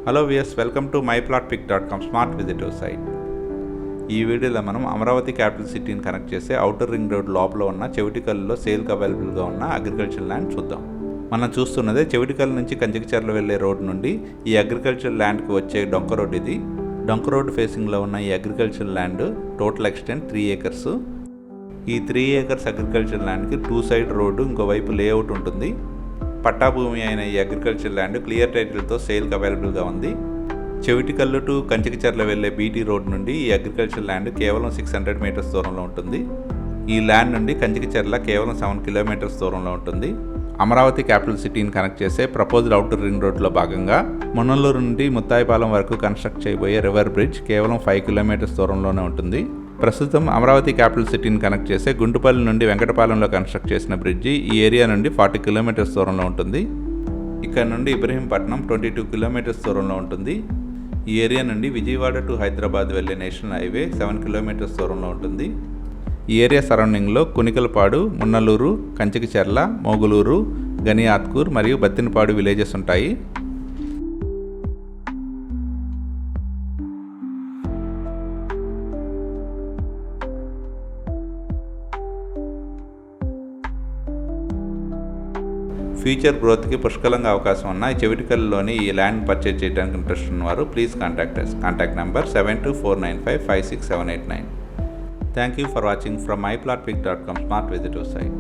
Hello viewers, welcome to myplotpick.com smart visitor site. ఈ వీడియోలో మనం అమరావతి క్యాపిటల్ సిటీని కనెక్ట్ చేసే ఔటర్ రింగ్ రోడ్ లోపల ఉన్న చెవిటికల్లో సేల్కి అవైలబుల్గా ఉన్న అగ్రికల్చర్ ల్యాండ్ చూద్దాం. మనం చూస్తున్నదే చెవిటికల్ నుంచి కంచికచర్ల వెళ్ళే రోడ్ నుండి ఈ అగ్రికల్చర్ ల్యాండ్కి వచ్చే డొంక రోడ్. ఇది డొంక రోడ్ ఫేసింగ్లో ఉన్న ఈ agriculture land total extent 3 acres. ఈ 3 acres అగ్రికల్చర్ ల్యాండ్కి 2 side రోడ్డు, ఇంకోవైపు లేఅవుట్ ఉంటుంది. పట్టా భూమి అయిన ఈ అగ్రికల్చర్ ల్యాండ్ క్లియర్ టైటిల్తో సేల్కి అవైలబుల్గా ఉంది. చెవిటికల్లు టు కంచికచర్ల వెళ్ళే బీటీ రోడ్ నుండి ఈ అగ్రికల్చర్ ల్యాండ్ కేవలం 600 meters దూరంలో ఉంటుంది. ఈ ల్యాండ్ నుండి కంచికచర్ల కేవలం 7 kilometers దూరంలో ఉంటుంది. అమరావతి క్యాపిటల్ సిటీని కనెక్ట్ చేసే ప్రపోజ్డ్ అవుటర్ రింగ్ రోడ్లో భాగంగా మున్నల్లూరు నుండి ముత్తాయిపాలెం వరకు కన్స్ట్రక్ట్ చేయబోయే రివర్ బ్రిడ్జ్ కేవలం 5 kilometers దూరంలోనే ఉంటుంది. ప్రస్తుతం అమరావతి క్యాపిటల్ సిటీని కనెక్ట్ చేసే గుంటుపల్లి నుండి వెంకటపాలెంలో కన్స్ట్రక్ట్ చేసిన బ్రిడ్జి ఈ ఏరియా నుండి 40 kilometers దూరంలో ఉంటుంది. ఇక్కడ నుండి ఇబ్రహీంపట్నం 22 kilometers దూరంలో ఉంటుంది. ఈ ఏరియా నుండి విజయవాడ టు హైదరాబాద్ వెళ్ళే నేషనల్ హైవే 7 kilometers దూరంలో ఉంటుంది. ఈ ఏరియా సరౌండింగ్లో కునికలపాడు, మున్నల్లూరు, కంచికచర్ల, మోగులూరు, గనియాత్కూర్ మరియు బత్తినపాడు విలేజెస్ ఉంటాయి. ఫ్యూచర్ గ్రోత్కి పుష్కలంగా అవకాశం ఉన్న చెవిటికల్లోని ఈ ల్యాండ్ పర్చేజ్ చేయడానికి ఇంట్రెస్ట్ ఉన్నవారు please contact number 7249556789. Thank you for watching from myplotpick.com smart visitor site.